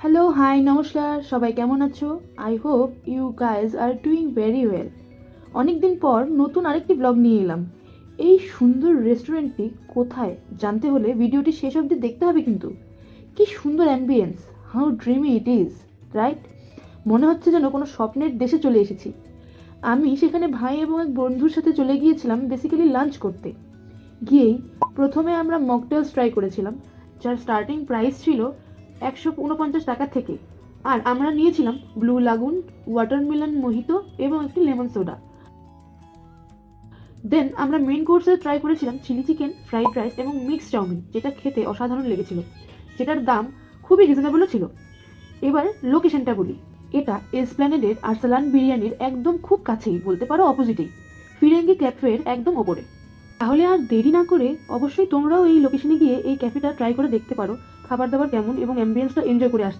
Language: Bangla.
হ্যালো, হাই, নমস্কার। সবাই কেমন আছো? I hope you guys are doing very well. অনেকদিন পর নতুন আরেকটি ব্লগ নিয়ে এলাম। এই সুন্দর রেস্টুরেন্টটি কোথায় জানতে হলে ভিডিওটি শেষ অবধি দেখতে হবে কিন্তু। কি সুন্দর ambience, how dreamy it is, right? মনে হচ্ছে যেন কোনো স্বপ্নের দেশে চলে এসেছি। আমি সেখানে ভাই এবং এক বন্ধুর সাথে চলে গিয়েছিলাম বেসিক্যালি লাঞ্চ করতে। গিয়েই প্রথমে আমরা মকটেলস ট্রাই করেছিলাম, যার স্টার্টিং প্রাইস ছিল 149 টাকা থেকে। আর আমরা নিয়েছিলাম ব্লু লাগুন, ওয়াটারমেলন মোহিতো এবং একটি লেমন সোডা। দেন আমরা মেন কোর্সে ট্রাই করেছিলাম চিলি চিকেন, ফ্রাইড রাইস এবং মিক্স চাউমিন, যেটা খেতে অসাধারণ লেগেছিল, যেটার দাম খুবই রিজনেবলও ছিল। এবার লোকেশনটা বলি, এটা এসপ্ল্যানেডের আরসালান বিরিয়ানির একদম খুব কাছেই, বলতে পারো অপোজিটেই, ফিরেঙ্গি ক্যাফের একদম ওপরে। তাহলে আর দেরি না করে অবশ্যই তোমরাও এই লোকেশনে গিয়ে এই ক্যাফেটা ট্রাই করে দেখতে পারো, খাবার দাবার কেমন এবং অ্যাম্বিয়েন্সটা এনজয় করে আসতে